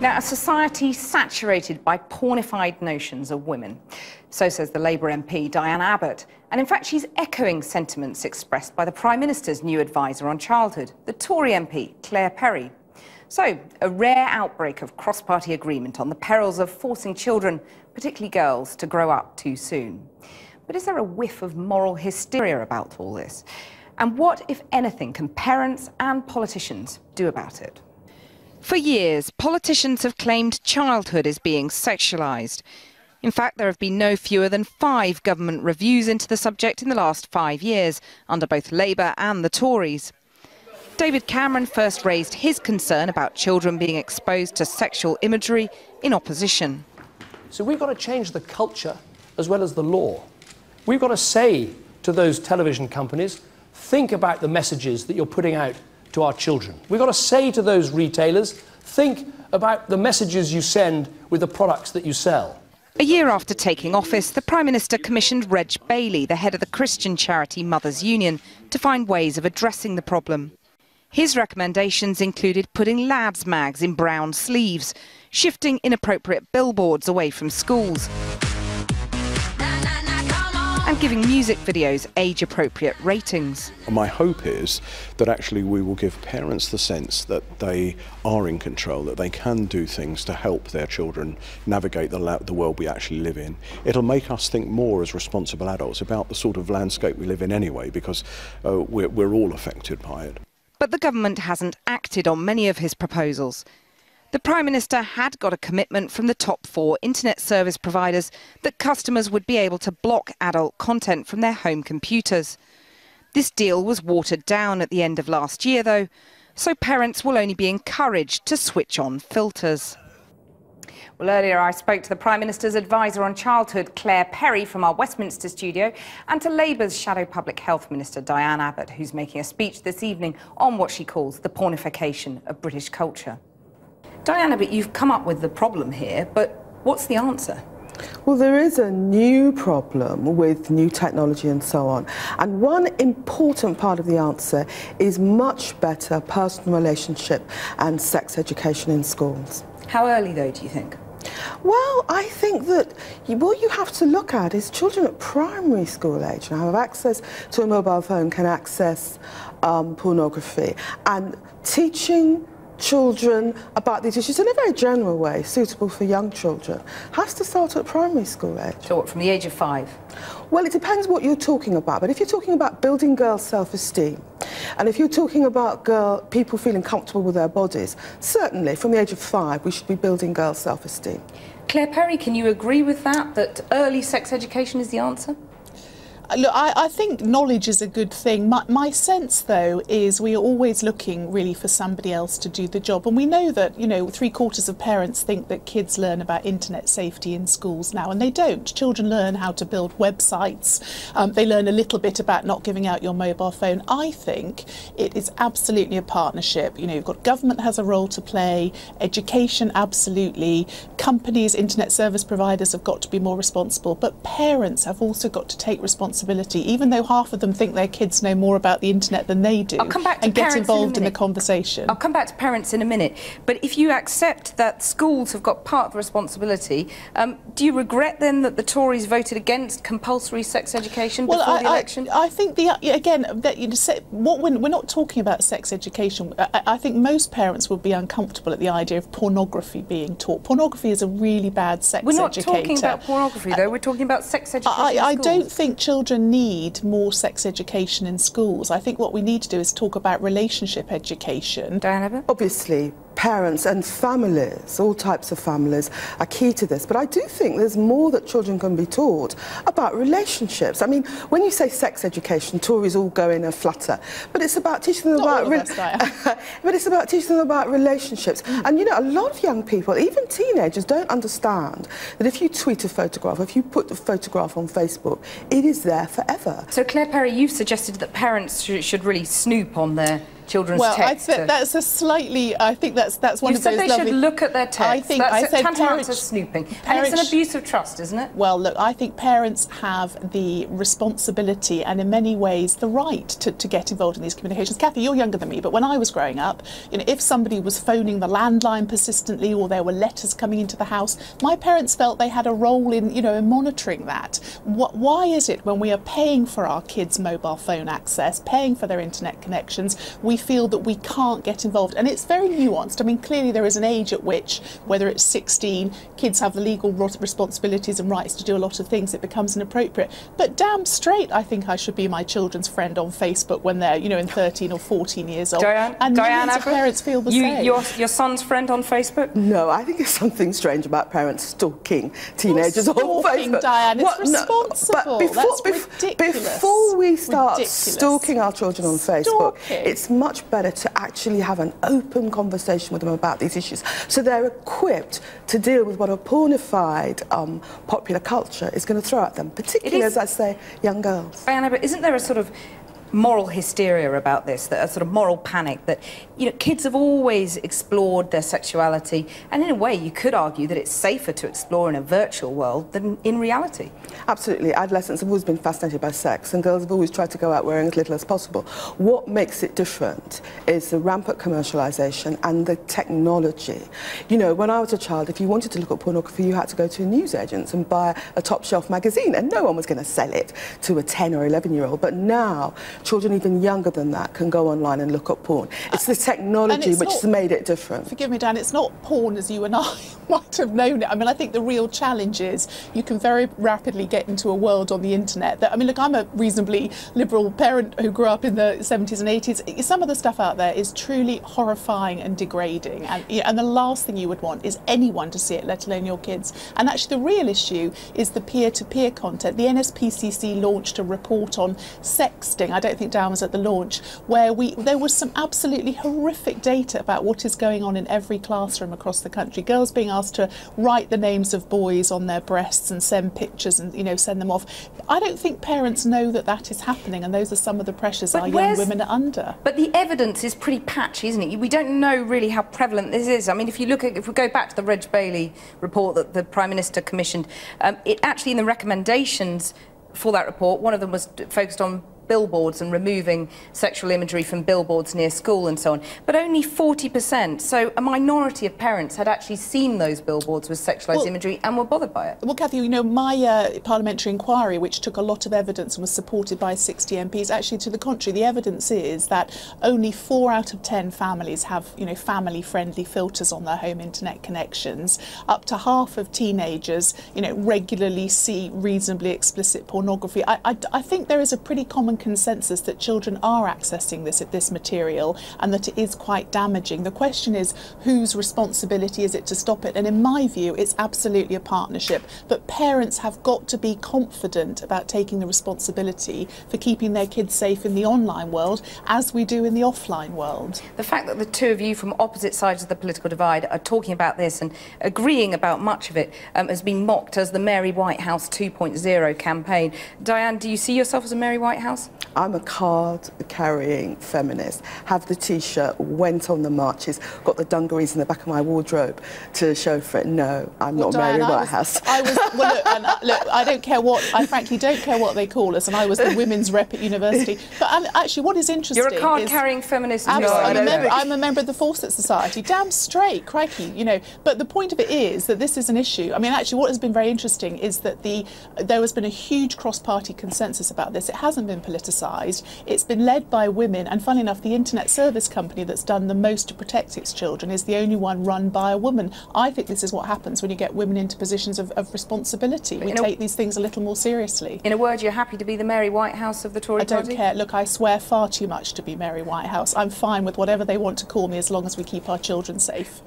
Now, a society saturated by pornified notions of women. So says the Labour MP Diane Abbott. And in fact, she's echoing sentiments expressed by the Prime Minister's new advisor on childhood, the Tory MP Claire Perry. So, a rare outbreak of cross-party agreement on the perils of forcing children, particularly girls, to grow up too soon. But is there a whiff of moral hysteria about all this? And what, if anything, can parents and politicians do about it? For years, politicians have claimed childhood is being sexualised. In fact, there have been no fewer than 5 government reviews into the subject in the last 5 years, under both Labour and the Tories. David Cameron first raised his concern about children being exposed to sexual imagery in opposition. So we've got to change the culture as well as the law. We've got to say to those television companies, think about the messages that you're putting out to our children. We've got to say to those retailers, think about the messages you send with the products that you sell. A year after taking office, the Prime Minister commissioned Reg Bailey, the head of the Christian charity Mothers Union, to find ways of addressing the problem. His recommendations included putting lads' mags in brown sleeves, shifting inappropriate billboards away from schools, and giving music videos age-appropriate ratings. My hope is that actually we will give parents the sense that they are in control, that they can do things to help their children navigate the world we actually live in. It'll make us think more as responsible adults about the sort of landscape we live in anyway, because we're all affected by it. But the government hasn't acted on many of his proposals. The Prime Minister had got a commitment from the top 4 internet service providers that customers would be able to block adult content from their home computers. This deal was watered down at the end of last year, though, so parents will only be encouraged to switch on filters. Well, earlier I spoke to the Prime Minister's advisor on childhood, Claire Perry, from our Westminster studio, and to Labour's Shadow Public Health Minister, Diane Abbott, who's making a speech this evening on what she calls the pornification of British culture. Diane Abbott, you've come up with the problem here, but what's the answer? Well, there is a new problem with new technology and so on. And one important part of the answer is much better personal relationship and sex education in schools. How early, though, do you think? Well, I think that what you have to look at is children at primary school age now have access to a mobile phone, can access pornography, and teaching children about these issues in a very general way, suitable for young children, has to start at primary school age. So what, from the age of 5? Well, it depends what you're talking about, but if you're talking about building girls' self-esteem, and if you're talking about people feeling comfortable with their bodies, certainly from the age of 5 we should be building girls' self-esteem. Claire Perry, can you agree with that early sex education is the answer? Look, I think knowledge is a good thing. My sense, though, is we are always looking really for somebody else to do the job. And we know that, you know, 3/4 of parents think that kids learn about internet safety in schools now, and they don't. Children learn how to build websites. They learn a little bit about not giving out your mobile phone. I think it is absolutely a partnership. You know, you've got government has a role to play, education absolutely, companies, internet service providers have got to be more responsible, but parents have also got to take responsibility, even though half of them think their kids know more about the internet than they do, and get involved in the conversation. I'll come back to parents in a minute, but if you accept that schools have got part of the responsibility, do you regret then that the Tories voted against compulsory sex education before the election? I think we're not talking about sex education. I think most parents would be uncomfortable at the idea of pornography being taught. Pornography is a really bad sex educator. We're not talking about pornography, though. We're talking about sex education in I schools. don't think children need more sex education in schools. I think what we need to do is talk about relationship education. Diana? Obviously, parents and families, all types of families, are key to this. But I do think there's more that children can be taught about relationships. I mean, when you say sex education, Tories all go in a flutter. But it's about teaching them about but it's about teaching them about relationships. And you know, a lot of young people, even teenagers, don't understand that if you tweet a photograph, if you put the photograph on Facebook, it is there forever. So Claire Perry, you've suggested that parents should really snoop on their children's well, text? I'd say that's a slightly. I think that's one of those. You said they should look at their text. I think that's I said tantamount to snooping, and it's an abuse of trust, isn't it? Well, look, I think parents have the responsibility and in many ways the right to get involved in these communications. Kathy, you're younger than me, but when I was growing up, you know, if somebody was phoning the landline persistently or there were letters coming into the house, my parents felt they had a role in, you know, in monitoring that. Why is it when we are paying for our kids' mobile phone access, paying for their internet connections, we feel that we can't get involved? And it's very nuanced. I mean, clearly there is an age at which, whether it's 16, kids have the legal responsibilities and rights to do a lot of things, it becomes inappropriate. But damn straight, I think I should be my children's friend on Facebook when they're, you know, in 13 or 14 years old. And millions of parents feel the same. Your son's friend on Facebook? No, I think it's something strange about parents stalking teenagers on Facebook. Diane, it's responsible. That's ridiculous. Before we start stalking our children on Facebook, it's much better to actually have an open conversation with them about these issues, so they're equipped to deal with what a pornified popular culture is going to throw at them, particularly, as I say, young girls. Diana, but isn't there a sort of moral hysteria about this, that a sort of moral panic that, you know, kids have always explored their sexuality, and in a way you could argue that it's safer to explore in a virtual world than in reality? Absolutely. Adolescents have always been fascinated by sex, and girls have always tried to go out wearing as little as possible. What makes it different is the rampant commercialisation and the technology. You know, when I was a child, if you wanted to look at pornography, you had to go to a newsagent and buy a top-shelf magazine, and no one was going to sell it to a 10 or 11-year-old. But now, children even younger than that can go online and look at porn. It's the technology which has made it different. Forgive me, Dan, it's not porn as you and I might have known it. I mean, I think the real challenge is you can very rapidly get into a world on the internet that, I mean, look, I'm a reasonably liberal parent who grew up in the 70s and 80s. Some of the stuff out there is truly horrifying and degrading, and the last thing you would want is anyone to see it, let alone your kids. And actually the real issue is the peer-to-peer content. The NSPCC launched a report on sexting. I don't think Dan was at the launch, where there was some absolutely horrific data about what is going on in every classroom across the country. Girls being asked to write the names of boys on their breasts and send pictures and, you know, send them off. I don't think parents know that that is happening, and those are some of the pressures our young women are under. But the evidence is pretty patchy, isn't it? We don't know really how prevalent this is. I mean, if we go back to the Reg Bailey report that the Prime Minister commissioned, it actually, in the recommendations for that report, one of them was focused on billboards and removing sexual imagery from billboards near school and so on. But only 40%, so a minority of parents had actually seen those billboards with sexualised imagery and were bothered by it. Well, Kathy, you know, my parliamentary inquiry, which took a lot of evidence and was supported by 60 MPs, actually to the contrary, the evidence is that only 4 out of 10 families have, you know, family-friendly filters on their home internet connections. Up to half of teenagers, you know, regularly see reasonably explicit pornography. I think there is a pretty common consensus that children are accessing this material and that it is quite damaging. The question is, whose responsibility is it to stop it? And in my view, it's absolutely a partnership. But parents have got to be confident about taking the responsibility for keeping their kids safe in the online world, as we do in the offline world. The fact that the two of you from opposite sides of the political divide are talking about this and agreeing about much of it has been mocked as the Mary Whitehouse 2.0 campaign. Diane, do you see yourself as a Mary Whitehouse? I'm a card-carrying feminist, have the T-shirt, went on the marches, got the dungarees in the back of my wardrobe to show for it. No, I'm not Mary Whitehouse. Look, I don't care what, I frankly don't care what they call us, and I was the women's rep at university. But actually what is interesting is... You're a card-carrying feminist. I'm a member of the Fawcett Society. Damn straight, crikey, you know. But the point of it is that this is an issue. I mean, actually what has been very interesting is that there has been a huge cross-party consensus about this. It hasn't been politicised. It's been led by women, and funnily enough, the internet service company that's done the most to protect its children is the only one run by a woman. I think this is what happens when you get women into positions of responsibility. We take these things a little more seriously. In a word, you're happy to be the Mary Whitehouse of the Tory party? I don't care. Look, I swear far too much to be Mary Whitehouse. I'm fine with whatever they want to call me as long as we keep our children safe.